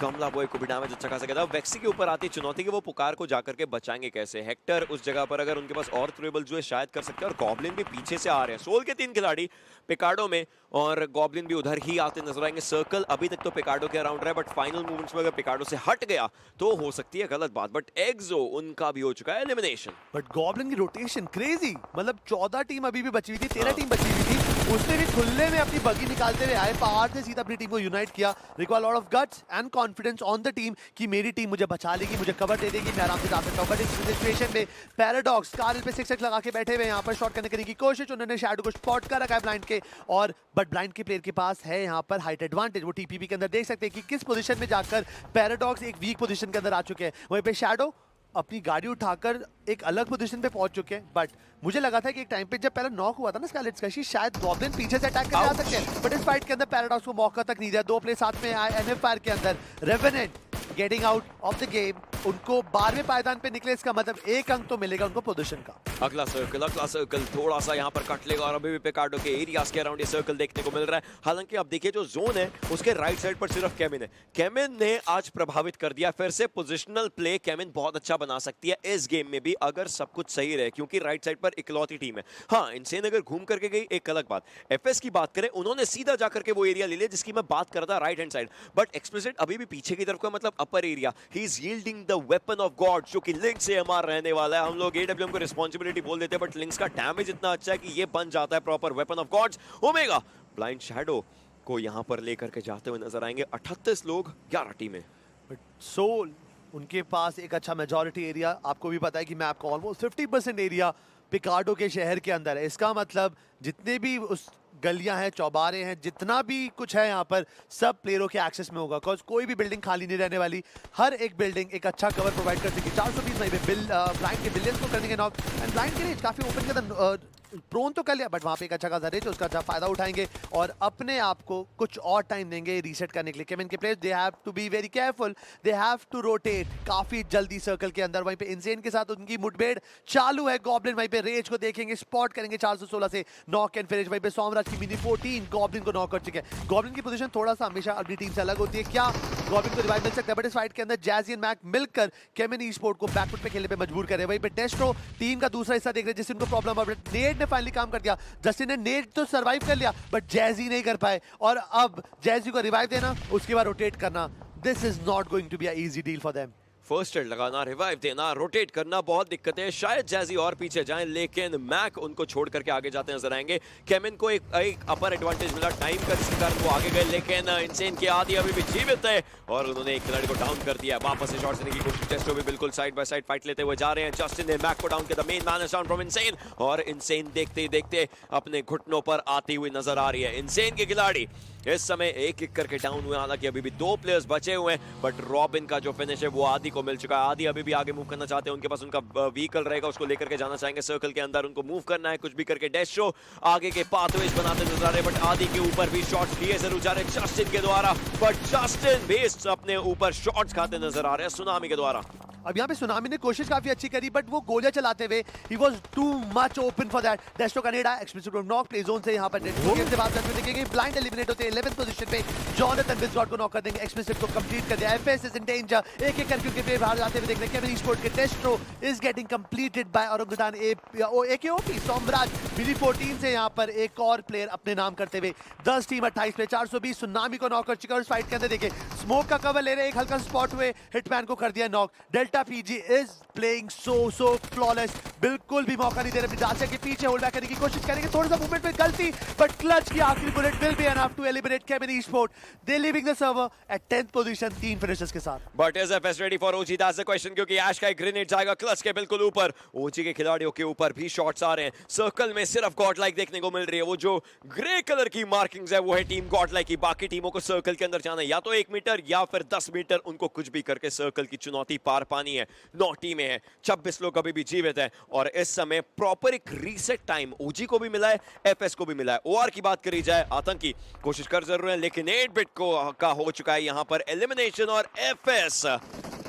कमला बॉय को भी डैमेज अच्छा खासा था। वेक्सी के ऊपर आती चुनौती कि वो पुकार को जाकर के बचाएंगे कैसे। हेक्टर उस जगह पर अगर उनके पास और थ्रोएबल जो है शायद कर सकते हैं, और गॉब्लिन भी पीछे से आ रहे हैं। सोल के 3 खिलाड़ी पिकार्डो में, और गॉब्लिन भी उधर ही आते नजर आएंगे। सर्कल अभी तक तो पिकार्डो के अराउंड रहा है, बट फाइनल मूवमेंट्स में अगर पिकार्डो से हट गया तो हो सकती है गलत बात। बट एक्सो उनका भी हो चुका है एलिमिनेशन। बट गॉब्लिन की रोटेशन क्रेजी, मतलब 14 टीम अभी भी बची हुई थी, 13 टीम बची हुई थी। उसने भी खुले में अपनी बगी निकालते हुए आए, पहाड़ से सीधा अपनी टीम को यूनाइट किया। Require lot of guts and confidence on the team कि मेरी टीम मुझे बचा लेगी, मुझे कवर दे देगी, मैं आराम से जा सकता हूं। बट इस सिचुएशन में पैराडॉक्स कारल पे 6 लगा के बैठे हुए, यहाँ पर शॉट करने की कोशिश। उन्होंने शैडो को स्पॉट कर रखा है ब्लाइंड के, और बट ब्लाइंड के प्लेयर के पास है यहाँ पर हाइट एडवांटेज। वो टीपीपी के अंदर देख सकते हैं कि किस पोजीशन में जाकर पैराडॉक्स एक वीक पोजीशन के अंदर आ चुके हैं। वहीं पे शैडो अपनी गाड़ी उठाकर एक अलग पोजीशन पे पहुंच चुके हैं। बट मुझे लगा था कि एक टाइम पे जब पहले नॉक हुआ था ना स्कैलेट्स का, शायद गॉब्लिन पीछे से अटैक करने आ सकते हैं, बट इस फाइट के अंदर पैराडॉक्स को मौका तक नहीं दिया। 2 प्ले साथ में आए एनएफ फायर के अंदर। Revenant getting out of the game, उनको 12वें पायदान पे निकले, इसका मतलब 1 अंक तो मिलेगा उनको पोजीशन का। अगला सर्कल थोड़ा सा यहाँ पर कट लेगा, और अभी भी पिकार्डो के एरियाज के अराउंड ये सर्कल देखने को मिल रहा है। हालांकि अब देखिए जो जोन है उसके राइट साइड पर सिर्फ केमिन है। केमिन ने आज प्रभावित कर दिया फिर से। पोजिशनल प्ले केमिन बहुत अच्छा बना सकती है इस गेम में भी, अगर सब कुछ सही रहे, क्योंकि राइट साइड पर इकलौती टीम है। हाँ, इनसेन अगर घूम करके गई एक अलग बात। एफएस की बात करें, उन्होंने सीधा जाकर के वो एरिया ले लिया जिसकी मैं बात कर रहा था, right hand side. But explicit अभी भी पीछे की तरफ का, मतलब upper area. He is yielding the weapon of God, जो कि लिंक्स से एमआर रहने वाला है। हम लोग एडब्ल्यूएम को रिस्पांसिबिलिटी बोल देते हैं, बट लिंक्स का डैमेज इतना अच्छा है कि ये बन जाता है proper weapon of gods. Omega Blind Shadow को यहां पर लेकर के जाते हुए नजर आएंगे। 38 लोग 11 टीमें। बट सोल उनके पास एक अच्छा मेजॉरिटी एरिया, आपको भी पता है कि मैप का ऑलमोस्ट 50% एरिया पिकार्डो के शहर के अंदर है। इसका मतलब जितने भी उस गलियां हैं, चौबारे हैं, जितना भी कुछ है यहाँ पर, सब प्लेयरों के एक्सेस में होगा। बिकॉज कोई भी बिल्डिंग खाली नहीं रहने वाली, हर एक बिल्डिंग एक अच्छा कवर प्रोवाइड कर सकेगी। 420 में ब्लाइंड के बिलियंस को करने के नॉक, एंड ब्लाइंड के रेंज काफी ओपन के अंदर प्रोन तो कर लिया, बट वहाँ पे एक अच्छा खासा रेंज, उसका अच्छा फायदा उठाएंगे और अपने आप को कुछ और टाइम देंगे रीसेट करने के लिए। केविन के players they have to be very careful, they have to rotate काफी जल्दी सर्कल के अंदर। वहीं पे इंसेन के साथ उनकी मुठभेड़ चालू है। गॉब्लिन वहीं पे रेज को देखेंगे, स्पॉट करेंगे 416 से नॉक एंड फिनिश। वहीं पे सोमराज की मिनी 14 गॉब्लिन को नॉक कर चुके हैं। गॉब्लिन की पोजीशन थोड़ा सा हमेशा अपनी टीम से अलग होती है, क्या गॉब्लिन को रिवाइव मिल सकता है, बट इस फाइट के अंदर जैजी एंड मैक मिलकर केविन ई स्पोर्ट को बैकफुट पे खेलने पे मजबूर कर रहे हैं। वहीं पे डेस्ट्रो टीम का दूसरा हिस्सा देख रहे हैं जिससे उनको प्रॉब्लम है, बट नेड ने फाइनली काम कर दिया। जस्टिन ने नेड तो सरवाइव कर लिया, बट जैजी नहीं कर पाए, और अब जैजी को रिवाइव देना, उसके बाद रोटेट करना, this is not going to be a easy deal for them. First aid लगाना, रिवाइव देना, रोटेट करना, बहुत दिक्कतें। शायद जैजी और पीछे जाएं, लेकिन मैक उनको छोड़ करके आगे जाते नजर आएंगे। केमिन को एक अपर एडवांटेज मिला टाइम का, जिसके कारण वो आगे गए, लेकिन इनसेन के आदि अभी भी जीवित है और उन्होंने एक खिलाड़ी को डाउन कर दिया। वापस से शॉट लेने की कोशिश, टेस्टो भी बिल्कुल साइड बाय साइड फाइट लेते हुए जा रहे हैं। जस्टिन ने मैक को डाउन किया, the main man is down from insane, और इनसेन देखते ही देखते अपने घुटनों पर आती हुई नजर आ रही है। इनसेन के खिलाड़ी इस समय एक एक करके डाउन हुए, हालांकि अभी भी 2 प्लेयर्स बचे हुए हैं, बट रॉबिन का जो फिनिश है वो आदि को मिल चुका है। आदि अभी भी आगे मूव करना चाहते हैं, उनके पास उनका व्हीकल रहेगा, उसको लेकर के जाना चाहेंगे सर्कल के अंदर, उनको मूव करना है कुछ भी करके। डेस्ट्रो आगे के पाथवेज बनाते नजर आ रहे हैं, बट आदि के ऊपर भी शॉट्स लिए जरूर जा रहे हैं जस्टिन के द्वारा, बट जस्टिन भी अपने ऊपर शॉट्स खाते नजर आ रहे हैं सुनामी के द्वारा। अब यहाँ पे सुनामी ने कोशिश काफी अच्छी करी, बट वो गोलियां चलाते हुए he was too much open for that. डेस्ट्रो का नेड़ा एक्सप्लिसिट नॉक प्ले जोन से यहाँ पर डेस्ट्रो गेम से बात करते हुए देखेंगे। ब्लाइंड एलिमिनेट होते हैं 11th पोजीशन पे, जॉनथन विजगॉड को नॉक कर देंगे। एक्सप्लिसिट को कंप्लीट कर दिया, एफएस इज इन डेंजर, एक एक करके उनके पे बाहर जाते हुए देख रहे हैं। केविन ई-स्पोर्ट के Destro is getting completed by Orangutan AKOP. Somraj mini 14 से यहाँ पर एक और प्लेयर अपने नाम करते हुए 10 टीम 28 पे 420 सुनामी को नॉक कर चुका है। उस फाइट के अंदर देखिए स्मोक का कवर ले रहे, एक हल्का स्पॉट हुए, हिटमैन को कर दिया knock. Delta PG is playing so flawless, बिल्कुल भी मौका नहीं दे रहे अपनी डांसर के पीछे होल्ड बैक करने की कोशिश करेंगे। थोड़ा सा मूवमेंट में गलती, बट क्लच की आखिरी bullet will be enough to eliminate Kevin esport. They leaving the server at 10th position, 3 finishes के साथ। But is FS ready for OG? That's the question, क्योंकि ऐश का एक ग्रेनेड जाएगा क्लच के बिल्कुल ऊपर। ओजी के खिलाड़ियों के ऊपर भी शॉट्स आ रहे हैं। सर्कल में सिर्फ गॉड लाइक देखने को मिल रही है, वो जो ग्रे कलर की मार्किंग्स है वो है टीम गॉड लाइक की। बाकी टीमों को सर्कल के अंदर जाना है, या तो 1 मीटर या फिर 10 मीटर, उनको कुछ भी करके सर्कल की चुनौती पार पानी है। 9 टीमें हैं, 26 लोग अभी भी जीवित हैं, और इस समय प्रॉपर एक रीसेट टाइम ओजी को भी मिला है, एफएस को भी मिला है। ओआर की बात करी जाए, आतंकी कोशिश कर जरूर है, लेकिन 8 बिट को का हो चुका है यहां पर एलिमिनेशन, और एफएस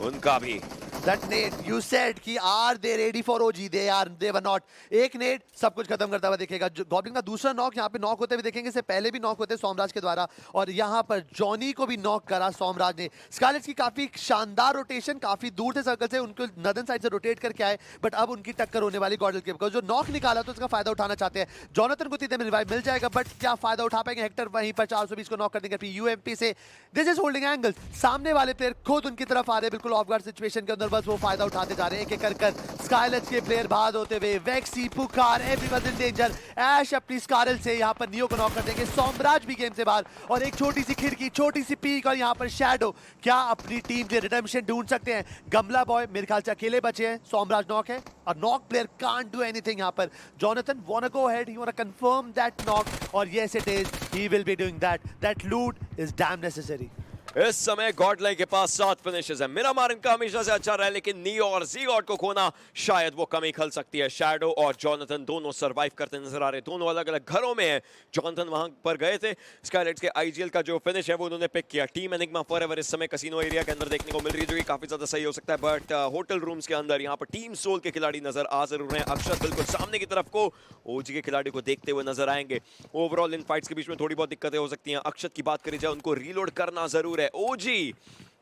उनका भी That nade, you said कि are they ready for OG? They were not. एक nade सब कुछ खत्म करता हुआ दिखेगा. गॉब्लिन का दूसरा नॉक यहाँ पे नॉक होते हुए देखेंगे. इससे पहले भी नॉक होते सोमराज के द्वारा और यहाँ पर जॉनी को भी नॉक करा सोमराज ने. स्कारलेट्स की काफी शानदार रोटेशन, काफी दूर थे सर्कल से, उनको नदन साइड से रोटेट करके आए, बट अब उनकी टक्कर होने वाली गॉडल के, जो नॉक निकाला तो उसका फायदा उठाना चाहते हैं. जोनाथन को तीसरे में रिवाइव मिल जाएगा, बट क्या फायदा उठा पाएंगे? हेक्टर वहीं पर 420 को नॉक कर देंगे यूएमपी से. This is holding angles. सामने वाले प्लेयर खुद उनकी तरफ आ रहे हैं बिल्कुल ऑफ गार्ड सिचुएशन के अंदर, बस वो फायदा उठाते जा रहे हैं एक एक कर. स्कारलेट्स के प्लेयर बाद होते हुए वेक्सी, पुकार, एवरीवन इन डेंजर. ऐश अपनी स्कारल से यहाँ पर नियो को नॉक कर देंगे. सोमराज भी गेम से बाहर और एक छोटी सी खिड़की, छोटी सी पीक और यहाँ पर शैडो क्या अपनी टीम के रिडेम्पशन ढूंढ सकते हैं? गमला बॉय मेरे ख्याल से अकेले बचे हैं. सोमराज नॉक है और knock player can't do anything यहाँ पर. Jonathan wanna go ahead, he wanna confirm that knock और yes it is, he will be doing that. That loot is damn necessary. इस समय गॉडलाइन के पास 7 फिनिशेस है. मिरामार इनका हमेशा से अच्छा रहा है, लेकिन नियो और ज़ीगॉट को खोना शायद वो कमी खल सकती है. शैडो और जोनाथन दोनों सरवाइव करते नजर आ रहे हैं. दोनों अलग अलग घरों में हैं. जोनाथन वहां पर गए थे. स्कारलेट्स के आईजीएल का जो फिनिश है वो उन्होंने पिक किया. टीम एनिग्मा फॉरएवर इस समय कसिनो एरिया के अंदर देखने को मिल रही है, जो कि काफी ज्यादा सही हो सकता है. बट होटल रूम्स के अंदर यहाँ पर टीम सोल के खिलाड़ी नजर आ जरूर हैं. अक्षत बिल्कुल सामने की तरफ को ओजी के खिलाड़ी को देखते हुए नजर आएंगे. ओवरऑल इन फाइट्स के बीच में थोड़ी बहुत दिक्कतें हो सकती हैं. अक्षत की बात करी जाए, उनको रीलोड करना जरूर है. ओजी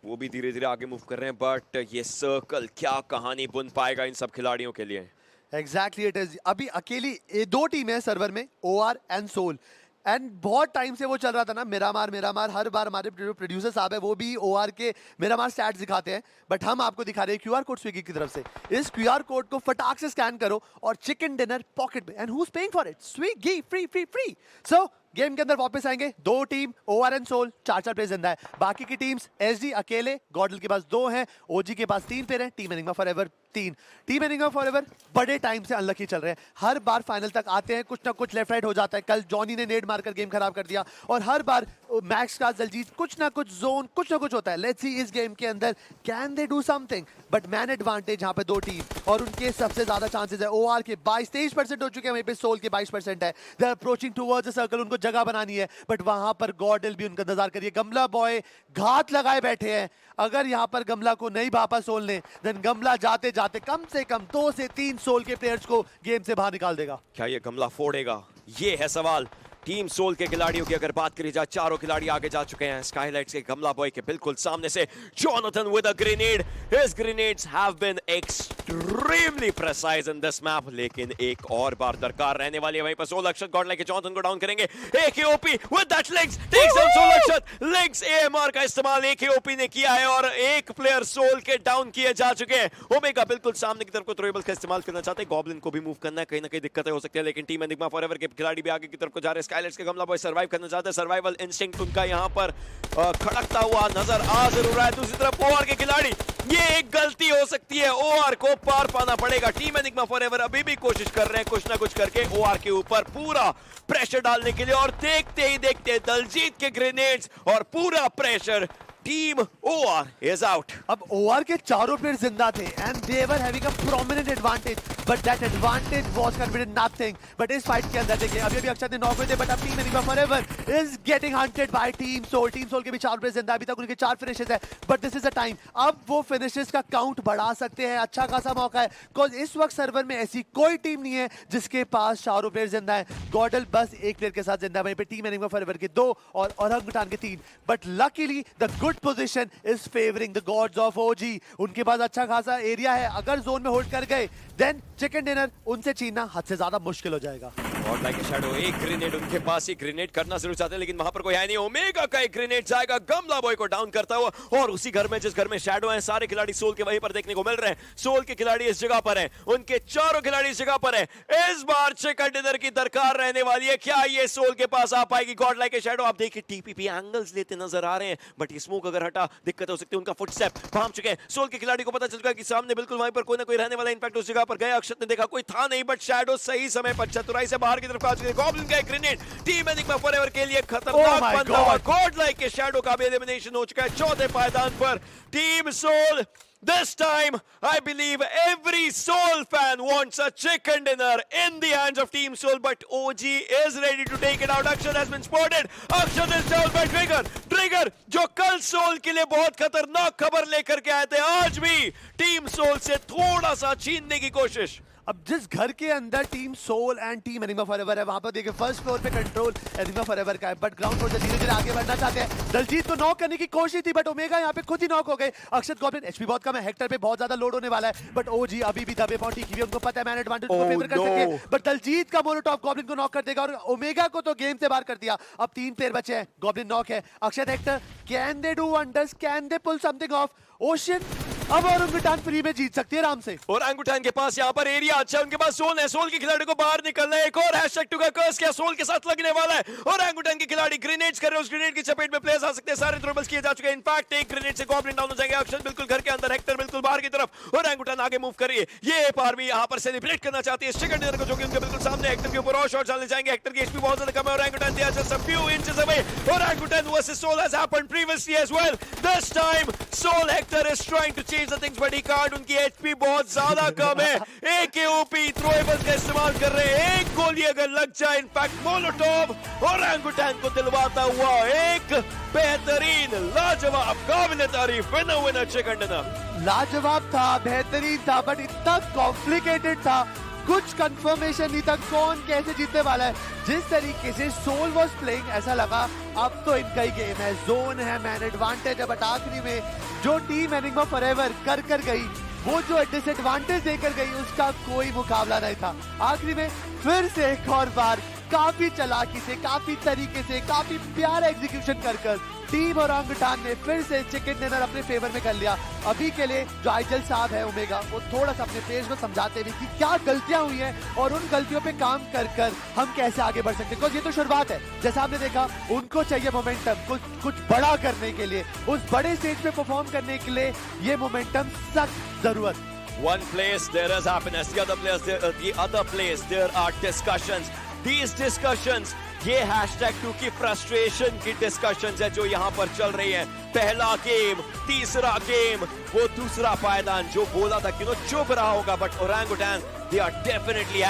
वो भी धीरे धीरे आगे मूव कर रहे हैं, बट ये सर्कल क्या कहानी बुन पाएगा इन सब खिलाड़ियों के लिए? Exactly it is. अभी अकेली दो टीमें हैं सर्वर में, ओआर एंड सोल. एंड बहुत टाइम से वो चल रहा था ना, मिरामार. हर बार हमारे प्रोड्यूसर साहब है वो भी ओआर के मिरामार स्टैट्स दिखाते हैं, बट हम आपको दिखा रहे हैं क्यूआर कोड स्विगी की तरफ से. इस क्यूआर कोड को फटाक से स्कैन करो और चिकन डिनर पॉकेट में. And who is paying for it? Swiggy. Free. So game के अंदर वापस आएंगे दो team, OR and Soul. 4 player जिंदा है. बाकी की टीम्स एसडी अकेले, गॉडल के पास 2 हैं, ओजी के पास 3 प्लेयर हैं, team Enigma forever 3. Team Enigma forever बड़े टाइम से अनलकी चल रहे हैं. हर बार फाइनल तक आते हैं, कुछ ना कुछ लेफ्ट राइट हो जाता है. कल जॉनी ने नेड मारकर गेम खराब कर दिया और हर बार मैक्स का दलजीत कुछ ना कुछ जोन, कुछ ना कुछ होता है. लेट्स सी इस गेम के अंदर can they do something. But man advantage यहाँ पे 2 टीम और उनके सबसे ज्यादा चांसेस है. ओआर के 22-23% हो चुके हैं, वहीं पे सोल के 22% है. They are approaching towards the circle. उनको जगह बनानी है, बट वहां पर गॉडल भी उनका इंतजार करिए. गमला बॉय घात लगाए बैठे हैं. अगर यहाँ पर गमला को नहीं भापा सोल ने, देन गमला जाते जाते कम से कम 2 से 3 सोल के प्लेयर्स को गेम से बाहर निकाल देगा. क्या ये गमला फोड़ेगा? ये है सवाल. टीम सोल के खिलाड़ियों की अगर बात करी जाए, चारों खिलाड़ी आगे जा चुके हैं. स्काईलाइट्स के गमला बॉय के बिल्कुल सामने से Jonathan with a grenade. His grenades have been extremely precise in this map, लेकिन एक और बार दरकार रहने वाली है. वहीं पर सोल अक्षत गॉडलाइन के जोनाथन को डाउन करेंगे. AKOP with that Lynx takes down soul Akshat. Lynx AMR का इस्तेमाल एकेओपी ने किया है और एक प्लेयर सोल के डाउन किए जा चुके हैं. ओमेगा बिल्कुल सामने की तरफ को थ्रोएबल का इस्तेमाल करना चाहते हैं. गॉब्लिन को भी मूव करना है, कहीं ना कहीं दिक्कतें हो सकती है, लेकिन टीम एनिग्मा फॉरएवर के खिलाड़ी भी आगे की तरफ को जा रहे हैं. स्काईलाइट्स के गमला बॉय सर्वाइव करना चाहते हैं. सर्वाइवल इंस्टिंक्ट उनका यहां पर खड़कता हुआ नजर आ जरूर रहा है. दूसरी तरफ ओआर के खिलाड़ी, ये एक गलती हो सकती है. ओआर को पार पाना पड़ेगा. टीम एनिग्मा फॉरएवर अभी भी कोशिश कर रहे हैं कुछ ना कुछ करके ओआर के ऊपर पूरा प्रेशर डालने के लिए, और देखते ही देखते दलजीत के ग्रेनेड्स और पूरा pressure. Team OR is out. अब ओआर के चारों प्लेयर जिंदा थे and they were having a prominent advantage, but that advantage was converted nothing. But इस फाइट के अंदर देखिए अभी अक्षत ने नॉक हुए थे, बट अब team Enigma forever is getting hunted by team Soul. Team Soul के भी 4 प्लेयर जिंदा, अभी तक उनके 4 फिनिशेस है, but this is a time. अब वो फिनिशेस का काउंट बढ़ा सकते हैं. अच्छा खासा मौका है, बिकॉज इस वक्त सर्वर में ऐसी कोई टीम नहीं है जिसके पास चारों प्लेयर जिंदा है. गॉडल बस एक प्लेयर के साथ जिंदा है, वहीं पे टीम एनिग्मा फॉरएवर के 2 और ओरंगुटान के 3. But luckily the good position is favouring the gods of OG. उनके पास अच्छा खासा एरिया है. अगर जोन में होल्ड कर गए, देन चिकन डिनर उनसे छीनना हद से ज्यादा मुश्किल हो जाएगा. और लाइक शैडो एक ग्रेनेड उनके पास ही ग्रेनेड करना जरूर चाहते हैं, लेकिन वहां पर कोई है नहीं. ओमेगा का एक ग्रेनेड जाएगा गमला बॉय को डाउन करता हुआ, और उसी घर में जिस घर में शैडो है, सारे खिलाड़ी सोल के वहीं पर देखने को मिल रहे हैं. सोल के खिलाड़ी इस जगह पर हैं, उनके चारों खिलाड़ी इस जगह पर हैं. इस बार चिकन डिनर की दरकार रहने वाली है. क्या ये सोल के पास आ पाएगी? गॉड लाइक ए शैडो आप देखिए टीपीपी एंगल्स लेते नजर आ रहे हैं, बट ये स्मोक अगर हटा दिक्कत हो सकती है. उनका फुटस्टेप भाग चुके हैं. सोल के खिलाड़ी को पता चल चुका है कि सामने बिल्कुल वहीं पर कोई ना कोई रहने वाला. इनफैक्ट उस जगह पर गए, अक्षत ने देखा कोई था नहीं, बट शैडो सही समय पर चतुराई से बाहर की तरफ आ चुके हैं. गॉब्लिन का एक ग्रेनेड टीम एनिग्मा फॉरएवर के लिए खतरनाक बनता हुआ. गॉड लाइक के शैडो का भी एलिमिनेशन हो चुका है. चौथे पायदान पर team Soul This time, I believe every Soul fan wants a chicken dinner in the hands of Team Soul, but OG is ready to take it out. Akshat has been spotted. Akshat is down by Trigger. Trigger, जो कल soul के लिए बहुत खतरनाक खबर लेकर के आए थे, आज भी टीम सोल से थोड़ा सा छीनने की कोशिश। अब जिस घर के अंदर team Soul and team Enigma forever है, वहां पर देखिए फर्स्ट फ्लोर पे कंट्रोल एनिग्मा फॉरएवर का है, बट ग्राउंड फ्लोर से धीरे-धीरे आगे बढ़ना चाहते हैं। दलजीत को नॉक करने की कोशिश थी, बट ओमेगा यहाँ पे खुद ही नॉक हो गए। अक्षत गॉब्लिन एचपी बहुत कम है, हेक्टर पे बहुत ज्यादा लोड होने वाला है, बट ओजी अभी भी दबे पहुंची की उनको पता है मैन एडवांटेज को फेवर कर सकते हैं, बट दलजीत का मोलोटॉप गॉब्लिन को नॉक कर देगा और ओमेगा को तो गेम से बाहर कर दिया। अब 3 प्लेयर बचे हैं, गॉब्लिन नॉक है, Akshat Hector, can they do wonders, can they pull something off? Ocean अब ओरंगुटान फ्री में जीत सकती है आराम से। ओरंगुटान के पास यहाँ पर एरिया अच्छा है, उनके पास सोल है, सोल के खिलाड़ी को बाहर निकलना है। एक और हैशटैग टू का कर्स क्या सोल के साथ लगने वाला है। ओरंगुटान के खिलाड़ी ग्रेनेड्स कर रहे हैं, उस ग्रेनेड की चपेट में प्लेयर्स आ सकते हैं, सारे थ्रोबल्स किए जा चुके हैं। इनफैक्ट एक ग्रेनेड से गॉब्लिन डाउन हो जाएंगे। अक्षत बिल्कुल घर के अंदर, हेक्टर बिल्कुल बाहर की तरफ। ओरंगुटान आगे मूव कर रही है, ये एपआर भी यहाँ पर सेलिब्रेट करना चाहती है चिकन डिनर को, जो कि उनके बिल्कुल सामने। हेक्टर के ऊपर और शॉट डालने जाएंगे, हेक्टर की एचपी बहुत ज्यादा कम है। Orangutan they are just a few inches away. Orangutan versus Soul has happened previously as well. This time Soul Hector is trying to change the things, but he can't. उनकी HP बहुत ज्यादा कम है। एक AOP throwable का इस्तेमाल कर रहे हैं, एक गोली अगर लग जाए, इनफैक्ट मोलोटोव ओरंगुटान को दिलवाता हुआ एक बेहतरीन लाजवाब काबिल तारीफ विनर चिकन डिनर। लाजवाब था, बेहतरीन था, बट इतना कॉम्प्लिकेटेड था, कुछ कंफर्मेशन नहीं था कौन कैसे जीतने वाला है। जिस तरीके से सोल वॉज प्लेइंग, ऐसा लगा अब तो इनका ही गेम है, जोन है, मैन एडवांटेज है, बट आखिरी में जो टीम एनिग्मा फॉरएवर कर गई, वो जो डिसएडवांटेज देकर गई, उसका कोई मुकाबला नहीं था। आखिरी में फिर से एक और बार काफी चालाकी से, काफी तरीके से, काफी प्यारा एग्जीक्यूशन कर टीम ओरंगुटान ने फिर से चिकन डिनर अपने फेवर में कर लिया। अभी के लिए जो आइजल साहब है ओमेगा, वो थोड़ा सा अपने पेज को समझाते हुए कि क्या गलतियां हुई हैं और उन गलतियों पे काम कर हम कैसे आगे बढ़ सकते हैं, बिकॉज ये तो शुरुआत है। जैसा आपने देखा, उनको चाहिए मोमेंटम, कुछ बड़ा करने के लिए, उस बड़े स्टेज पे परफॉर्म करने के लिए ये मोमेंटम सख्त जरूरत। One place there is happiness, the other place there are discussions. These discussions, ये #2 की फ्रस्ट्रेशन की डिस्कशंस है जो यहाँ पर चल रही है। पहला गेम, तीसरा गेम, वो दूसरा पायदान जो बोला था कि चुप रहा होगा, but orangutan they are definitely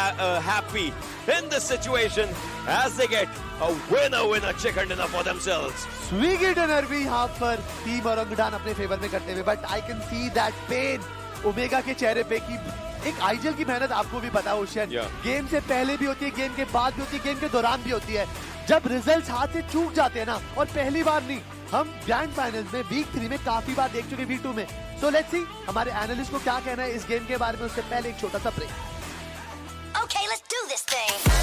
happy in this situation as they get a winner chicken dinner for themselves. Swiggy dinner भी यहाँ पर टीम ओरंगुटान अपने फेवर में करते हुए, but I can see that pain omega के चेहरे पे की एक आइजल की मेहनत आपको भी पता है ओशियन, गेम से पहले भी होती है, गेम के बाद भी होती है, गेम के दौरान भी होती है। जब रिजल्ट्स हाथ से चूक जाते हैं ना, और पहली बार नहीं, हम ग्रैंड फाइनल्स में वीक 3 में काफी बार देख चुके V2 में। सो लेट्स सी हमारे एनालिस्ट को क्या कहना है इस गेम के बारे में। उससे पहले एक छोटा सा break. Okay, let's do this thing.